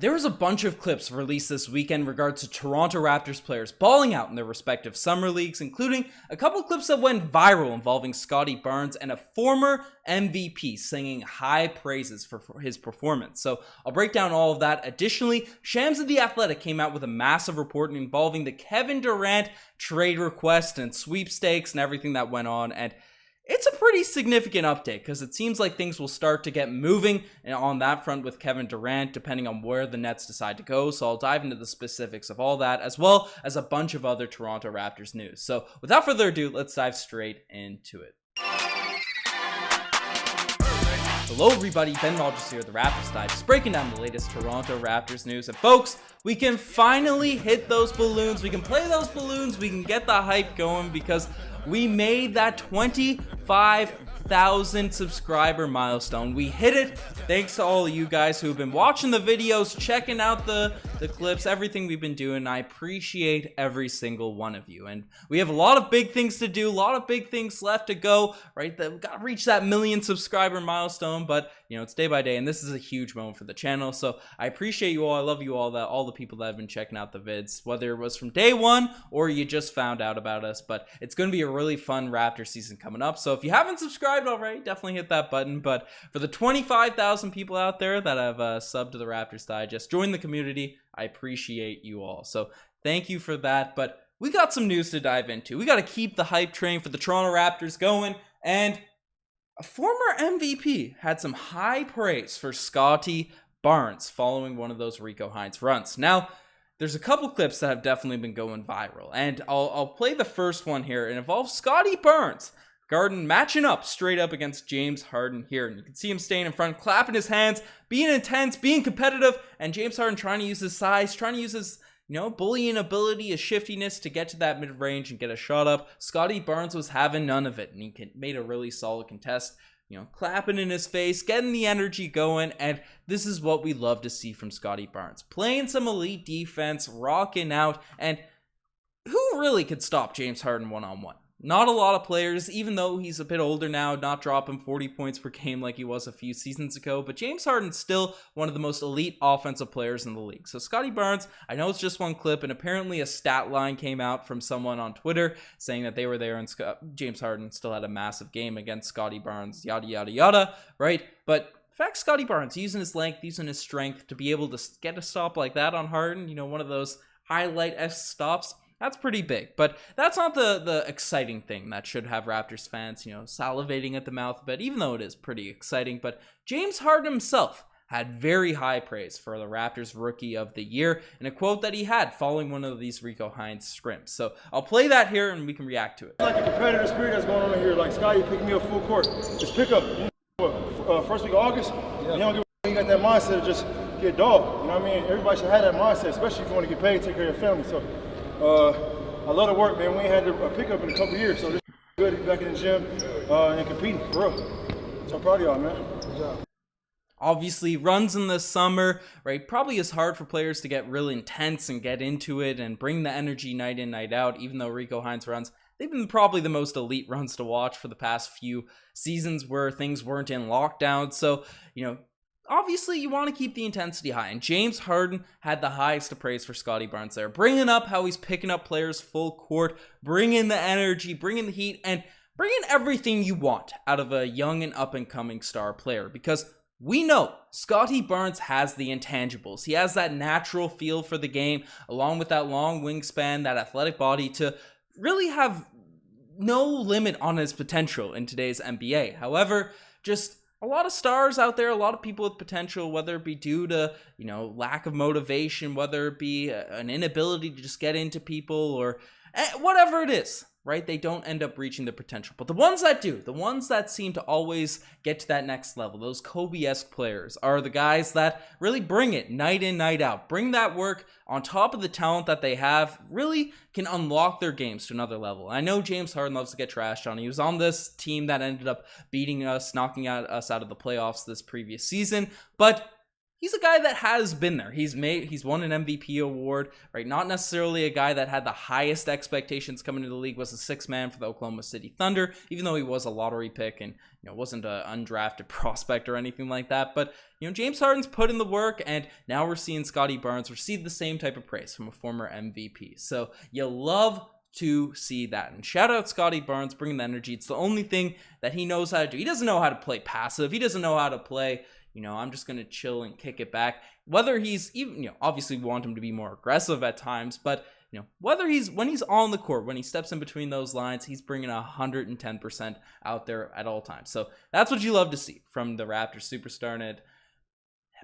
There was a bunch of clips released this weekend in regards to Toronto Raptors players balling out in their respective summer leagues, including a couple clips that went viral involving Scottie Barnes and a former MVP singing high praises for his performance. So I'll break down all of that. Additionally, Shams of The Athletic came out with a massive report involving the Kevin Durant trade request and sweepstakes and everything that went on, and it's a pretty significant update because it seems like things will start to get moving on that front with Kevin Durant, depending on where the Nets decide to go. So I'll dive into the specifics of all that, as well as a bunch of other Toronto Raptors news. So without further ado, let's dive straight into it. Hello everybody, Ben Rogers here, the Raptors Dive, just breaking down the latest Toronto Raptors news. And folks, we can finally hit those balloons, we can play those balloons, we can get the hype going because we made that 25,000 subscriber milestone. We hit it thanks to all of you guys who have been watching the videos, checking out the clips, everything we've been doing. I appreciate every single one of you. And we have a lot of big things to do, a lot of big things left to go, right? We've got to reach that 1 million subscriber milestone, but it's day by day, and this is a huge moment for the channel. So I appreciate you all. I love you all the people that have been checking out the vids, whether it was from day one or you just found out about us. But it's going to be a really fun Raptor season coming up. So if you haven't subscribed already, definitely hit that button. But for the 25,000 people out there that have subbed to the Raptors Digest, join the community. I appreciate you all. So thank you for that. But we got some news to dive into. We got to keep the hype train for the Toronto Raptors going. And a former MVP had some high praise for Scottie Barnes following one of those Rico Hines runs. Now, there's a couple clips that have definitely been going viral, and I'll play the first one here. It involves Scottie Barnes matching up straight up against James Harden here, and you can see him staying in front, clapping his hands, being intense, being competitive, and James Harden trying to use his size, trying to use his bullying ability, his shiftiness to get to that mid-range and get a shot up. Scottie Barnes was having none of it, and he made a really solid contest, clapping in his face, getting the energy going, and this is what we love to see from Scottie Barnes. Playing some elite defense, rocking out, and who really could stop James Harden one-on-one? Not a lot of players, even though he's a bit older now, not dropping 40 points per game like he was a few seasons ago, but James Harden's still one of the most elite offensive players in the league. So Scottie Barnes, I know it's just one clip, and apparently a stat line came out from someone on Twitter saying that they were there and James Harden still had a massive game against Scottie Barnes, yada, yada, yada, right? But in fact, Scottie Barnes using his length, using his strength to be able to get a stop like that on Harden, one of those highlight-esque stops, that's pretty big, but that's not the exciting thing that should have Raptors fans, salivating at the mouth a bit, even though it is pretty exciting. But James Harden himself had very high praise for the Raptors Rookie of the Year in a quote that he had following one of these Rico Hines scrims. So I'll play that here and we can react to it. Like a competitive spirit that's going on here. Like Scottie picked me up full court. Just pick up. First week of August, you got that mindset of just get dogged. You know what I mean? Everybody should have that mindset, especially if you want to get paid, take care of your family. So I love the work, man. We ain't had a pickup in a couple years, so this is good to be back in the gym and competing, for real. So I'm proud of y'all, man. Good job. Obviously, runs in the summer, right? Probably is hard for players to get really intense and get into it and bring the energy night in, night out, even though Rico Hines runs, they've been probably the most elite runs to watch for the past few seasons where things weren't in lockdown. So, obviously, you want to keep the intensity high, and James Harden had the highest of praise for Scottie Barnes there, bringing up how he's picking up players full court, bringing the energy, bringing the heat, and bringing everything you want out of a young and up-and-coming star player, because we know Scottie Barnes has the intangibles. He has that natural feel for the game, along with that long wingspan, that athletic body, to really have no limit on his potential in today's NBA. However, just a lot of stars out there, a lot of people with potential, whether it be due to, lack of motivation, whether it be an inability to just get into people or whatever it is, right? They don't end up reaching their potential. But the ones that do, the ones that seem to always get to that next level, those Kobe-esque players, are the guys that really bring it night in, night out, bring that work on top of the talent that they have, really can unlock their games to another level. I know James Harden loves to get trashed on. He was on this team that ended up beating us, knocking us out of the playoffs this previous season, but he's a guy that has been there. He's won an MVP award, right? Not necessarily a guy that had the highest expectations coming into the league, was a sixth man for the Oklahoma City Thunder, even though he was a lottery pick and, wasn't an undrafted prospect or anything like that. But, James Harden's put in the work, and now we're seeing Scottie Barnes receive the same type of praise from a former MVP. So you love to see that. And shout out Scottie Barnes, bringing the energy. It's the only thing that he knows how to do. He doesn't know how to play passive. He doesn't know how to play, I'm just going to chill and kick it back. Whether he's even, obviously we want him to be more aggressive at times, but, whether when he's on the court, when he steps in between those lines, he's bringing 110% out there at all times. So that's what you love to see from the Raptors superstar, and it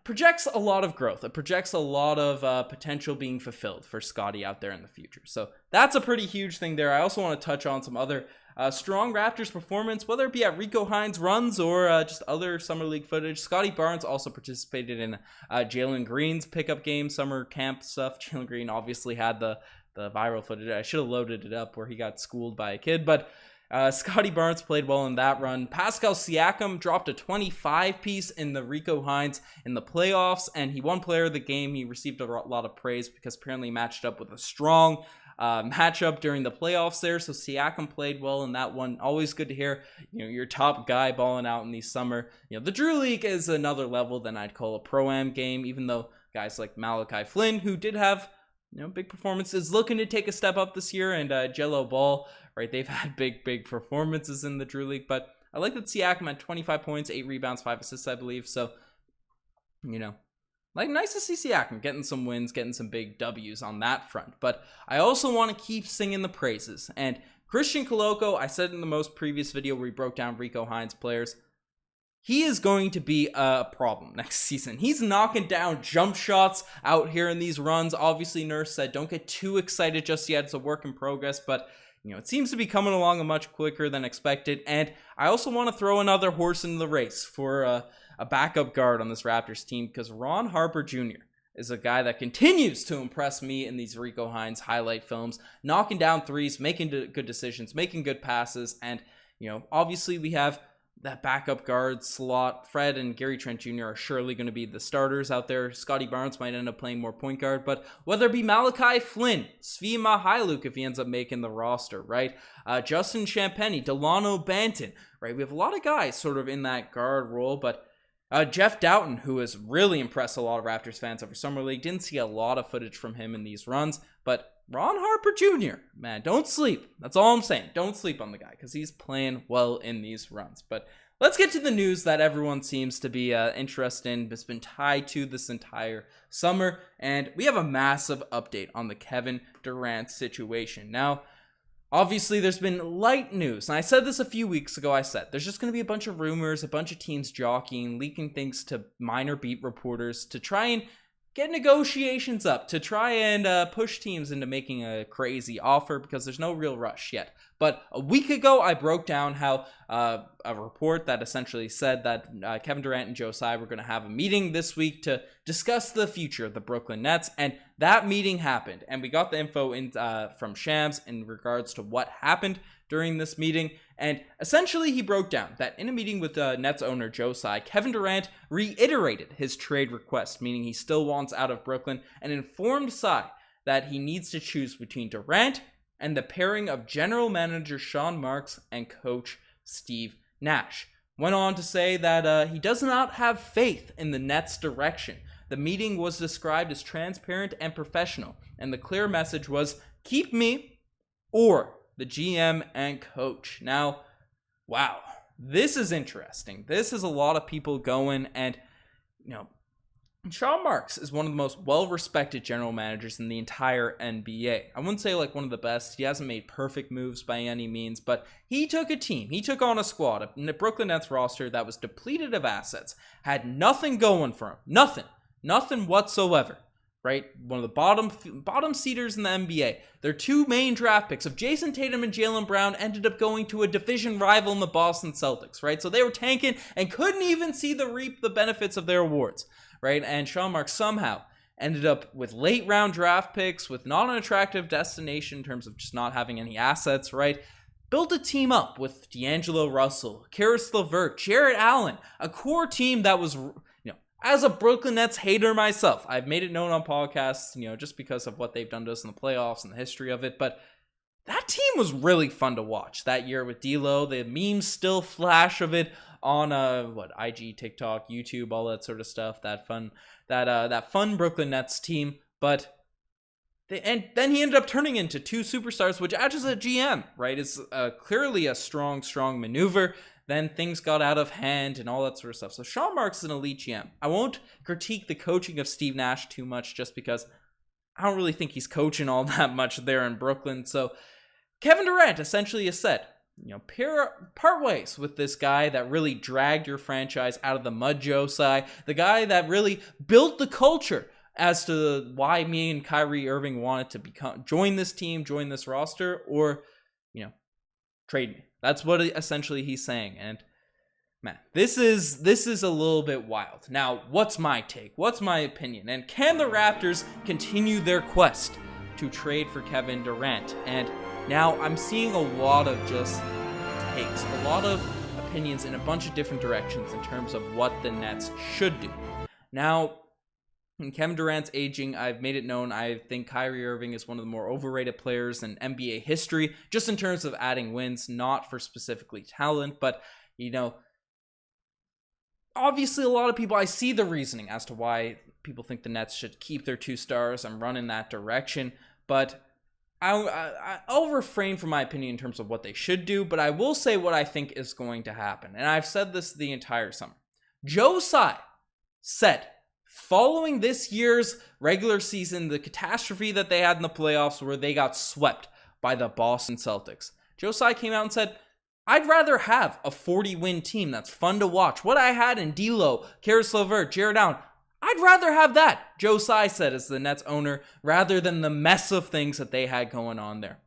projects a lot of growth. It projects a lot of potential being fulfilled for Scottie out there in the future. So that's a pretty huge thing there. I also want to touch on some other strong Raptors performance, whether it be at Rico Hines runs or just other summer league footage. Scottie Barnes also participated in Jalen Green's pickup game, summer camp stuff. Jalen Green obviously had the viral footage. I should have loaded it up where he got schooled by a kid, but Scottie Barnes played well in that run. Pascal Siakam dropped a 25-piece in the Rico Hines in the playoffs, and he won player of the game. He received a lot of praise because apparently he matched up with a strong matchup during the playoffs there. So Siakam played well in that one. Always good to hear, your top guy balling out in the summer. The Drew League is another level than I'd call a Pro-Am game, even though guys like Malachi Flynn, who did have big performances, looking to take a step up this year, and Jello Ball, right? They've had big performances in the Drew League, but I like that Siakam had 25 points, 8 rebounds, 5 assists, I believe. So, nice to see Siakam getting some wins, getting some big W's on that front. But I also want to keep singing the praises. And Christian Coloco, I said in the most previous video where we broke down Rico Hines players, he is going to be a problem next season. He's knocking down jump shots out here in these runs. Obviously, Nurse said don't get too excited just yet. It's a work in progress, but it seems to be coming along much quicker than expected. And I also want to throw another horse in the race for a backup guard on this Raptors team, because Ron Harper Jr. is a guy that continues to impress me in these Rico Hines highlight films, knocking down threes, making good decisions, making good passes. And, obviously we have that backup guard slot. Fred and Gary Trent Jr. are surely going to be the starters out there. Scottie Barnes might end up playing more point guard, but whether it be Malachi Flynn, Svi Mykhailiuk if he ends up making the roster, right? Justin Champagnie, Delano Banton, right? We have a lot of guys sort of in that guard role, but Jeff Doughton, who has really impressed a lot of Raptors fans over Summer League, didn't see a lot of footage from him in these runs, but Ron Harper Jr., man, don't sleep. That's all I'm saying. Don't sleep on the guy, because he's playing well in these runs. But let's get to the news that everyone seems to be interested in, that's been tied to this entire summer, and we have a massive update on the Kevin Durant situation. Now, obviously, there's been light news, and I said this a few weeks ago. I said there's just going to be a bunch of rumors, a bunch of teams jockeying, leaking things to minor beat reporters to try and get negotiations up, to try and push teams into making a crazy offer, because there's no real rush yet. But a week ago, I broke down how a report that essentially said that Kevin Durant and Joe Tsai were going to have a meeting this week to discuss the future of the Brooklyn Nets, and that meeting happened. And we got the info from Shams in regards to what happened during this meeting. And essentially, he broke down that in a meeting with Nets owner Joe Tsai, Kevin Durant reiterated his trade request, meaning he still wants out of Brooklyn, and informed Tsai that he needs to choose between Durant and the pairing of general manager Sean Marks and coach Steve Nash. Went on to say that he does not have faith in the Nets' direction. The meeting was described as transparent and professional, and the clear message was, keep me or the GM and coach. Now, wow, this is interesting. This is a lot of people going, and, Sean Marks is one of the most well-respected general managers in the entire NBA. I wouldn't say like one of the best. He hasn't made perfect moves by any means, but he took a team. He took on a squad, a Brooklyn Nets roster that was depleted of assets, had nothing going for him. Nothing whatsoever. Right? One of the bottom seeders in the NBA. Their two main draft picks of Jason Tatum and Jalen Brown ended up going to a division rival in the Boston Celtics, right? So they were tanking and couldn't even reap the benefits of their awards, right? And Sean Marks somehow ended up with late round draft picks, with not an attractive destination in terms of just not having any assets, right? Built a team up with D'Angelo Russell, Karis LeVert, Jarrett Allen, a core team that was as a Brooklyn Nets hater myself, I've made it known on podcasts, just because of what they've done to us in the playoffs and the history of it, but that team was really fun to watch that year with D'Lo. The memes still flash of it on IG, TikTok, YouTube, all that sort of stuff. That fun Brooklyn Nets team. But and then he ended up turning into two superstars, which as a GM, right, is clearly a strong maneuver. Then things got out of hand and all that sort of stuff. So Sean Marks is an elite GM. I won't critique the coaching of Steve Nash too much, just because I don't really think he's coaching all that much there in Brooklyn. So Kevin Durant essentially has said, part ways with this guy that really dragged your franchise out of the mud, Joe Tsai, the guy that really built the culture as to why me and Kyrie Irving wanted to join this team, join this roster, or, trade me. That's what essentially he's saying. And man, this is a little bit wild. Now, what's my take? What's my opinion? And can the Raptors continue their quest to trade for Kevin Durant? And now I'm seeing a lot of just takes, a lot of opinions in a bunch of different directions in terms of what the Nets should do. Now, in Kevin Durant's aging, I've made it known I think Kyrie Irving is one of the more overrated players in NBA history, just in terms of adding wins, not for specifically talent, but, obviously a lot of people, I see the reasoning as to why people think the Nets should keep their two stars and run in that direction, but I'll refrain from my opinion in terms of what they should do, but I will say what I think is going to happen. And I've said this the entire summer. Joe Tsai said, following this year's regular season, the catastrophe that they had in the playoffs where they got swept by the Boston Celtics, Joe Tsai came out and said, I'd rather have a 40-win team that's fun to watch. What I had in D'Lo, Caris LeVert, Jared Allen, I'd rather have that, Joe Tsai said as the Nets owner, rather than the mess of things that they had going on there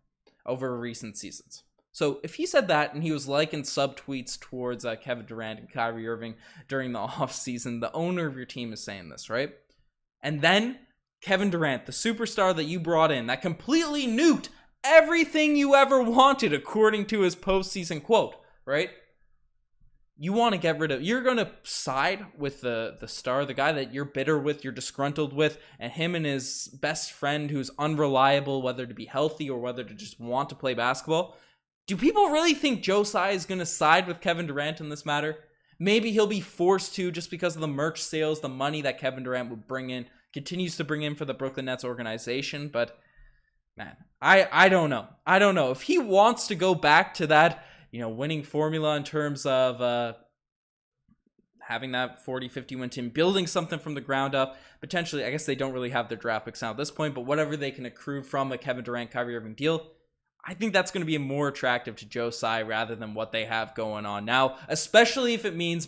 over recent seasons. So if he said that and he was liking subtweets towards Kevin Durant and Kyrie Irving during the offseason, the owner of your team is saying this, right? And then Kevin Durant, the superstar that you brought in, that completely nuked everything you ever wanted according to his postseason quote, right? You want to get rid of, you're going to side with the star, the guy that you're bitter with, you're disgruntled with, and him and his best friend who's unreliable, whether to be healthy or whether to just want to play basketball. Do people really think Joe Tsai is going to side with Kevin Durant in this matter? Maybe he'll be forced to just because of the merch sales, the money that Kevin Durant would bring in, continues to bring in for the Brooklyn Nets organization. But man, I don't know. I don't know. If he wants to go back to that, winning formula in terms of having that 40-50 win team, building something from the ground up, potentially, I guess they don't really have their draft picks now at this point, but whatever they can accrue from a Kevin Durant, Kyrie Irving deal, I think that's going to be more attractive to Joe Tsai rather than what they have going on now, especially if it means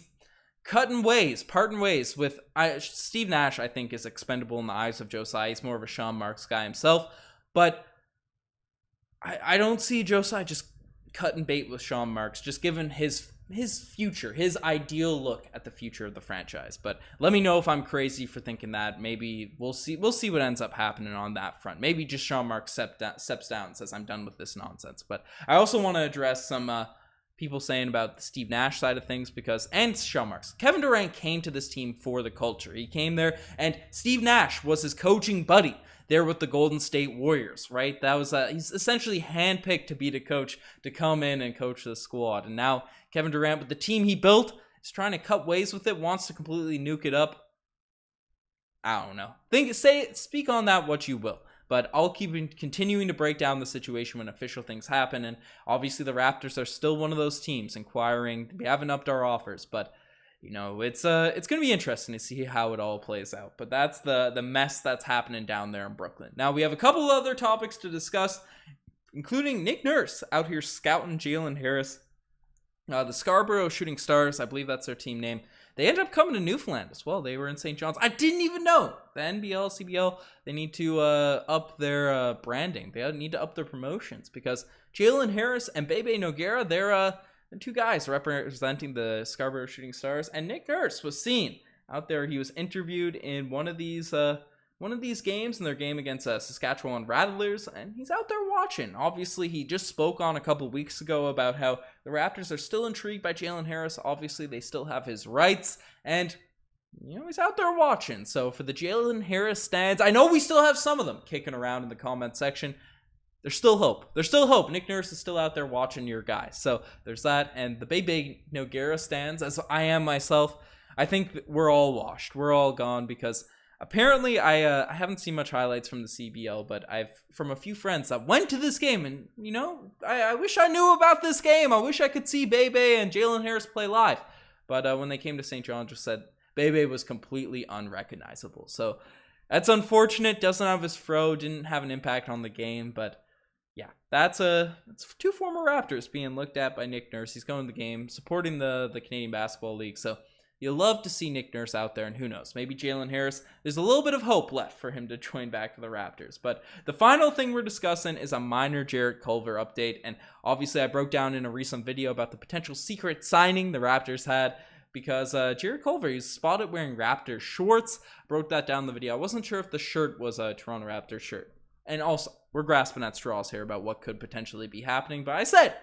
parting ways with Steve Nash. I think is expendable in the eyes of Joe Tsai. He's more of a Sean Marks guy himself, but I don't see Joe Tsai just cutting bait with Sean Marks, just given his future, his ideal look at the future of the franchise. But let me know if I'm crazy for thinking that. Maybe we'll see what ends up happening on that front. Maybe just Sean Marks steps down and says, I'm done with this nonsense. But I also want to address some people saying about the Steve Nash side of things, and Sean Marks. Kevin Durant came to this team for the culture. He came there, and Steve Nash was his coaching buddy there with the Golden State Warriors, right? That was he's essentially handpicked to be the coach to come in and coach the squad. And now Kevin Durant, with the team he built, is trying to cut ways with it, wants to completely nuke it up. I don't know. Speak on that what you will. But I'll keep continuing to break down the situation when official things happen. And obviously the Raptors are still one of those teams inquiring. We haven't upped our offers, but it's going to be interesting to see how it all plays out. But that's the mess that's happening down there in Brooklyn. Now we have a couple other topics to discuss, including Nick Nurse out here scouting Jalen Harris. The Scarborough Shooting Stars, I believe that's their team name. They ended up coming to Newfoundland as well. They were in St. John's. I didn't even know. The NBL, CBL, they need to up their branding. They need to up their promotions because Jalen Harris and Bebe Nogueira, they're two guys representing the Scarborough Shooting Stars. And Nick Nurse was seen out there. He was interviewed in one of these games, in their game against Saskatchewan Rattlers, and he's out there watching. Obviously, he just spoke on a couple weeks ago about how the Raptors are still intrigued by Jalen Harris. Obviously, they still have his rights, and you know, he's out there watching. So for the Jalen Harris stands, I know we still have some of them kicking around in the comment section. There's still hope. There's still hope. Nick Nurse is still out there watching your guys. So there's that. And the Bebe Nogueira stands, as I am myself, I think we're all washed. We're all gone because apparently I haven't seen much highlights from the CBL, but I've from a few friends that went to this game. And, you know, I wish I knew about this game. I wish I could see Bebe and Jalen Harris play live. But when they came to St. John, just said Bebe was completely unrecognizable. So that's unfortunate. Doesn't have his fro. Didn't have an impact on the game. But yeah, that's two former Raptors being looked at by Nick Nurse. He's going to the game, supporting the Canadian Basketball League. So you love to see Nick Nurse out there, and who knows, maybe Jalen Harris, there's a little bit of hope left for him to join back to the Raptors. But the final thing we're discussing is a minor Jarrett Culver update, and obviously I broke down in a recent video about the potential secret signing the Raptors had, because Jarrett Culver, he's spotted wearing Raptors shorts. Broke that down in the video. I wasn't sure if the shirt was a Toronto Raptors shirt. And also, we're grasping at straws here about what could potentially be happening, but I said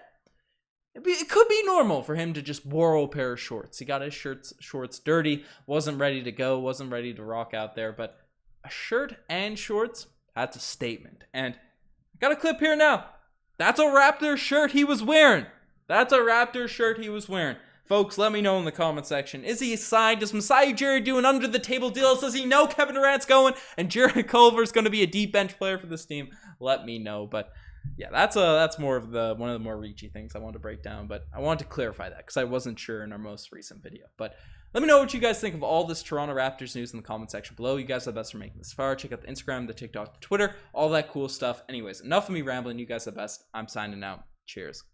it could be normal for him to just borrow a pair of shorts. He got his shorts dirty, wasn't ready to go, wasn't ready to rock out there, but a shirt and shorts, that's a statement. And I got a clip here now. That's a Raptors shirt he was wearing. That's a Raptors shirt he was wearing. Folks, let me know in the comment section. Is he signed? Does Masai Ujiri do an under-the-table deal? Does he know Kevin Durant's going? And Jarrett Culver's going to be a deep bench player for this team? Let me know. But yeah, that's more of one of the more reachy things I want to break down. But I wanted to clarify that because I wasn't sure in our most recent video. But let me know what you guys think of all this Toronto Raptors news in the comment section below. You guys are the best for making this far. Check out the Instagram, the TikTok, the Twitter, all that cool stuff. Anyways, enough of me rambling. You guys are the best. I'm signing out. Cheers.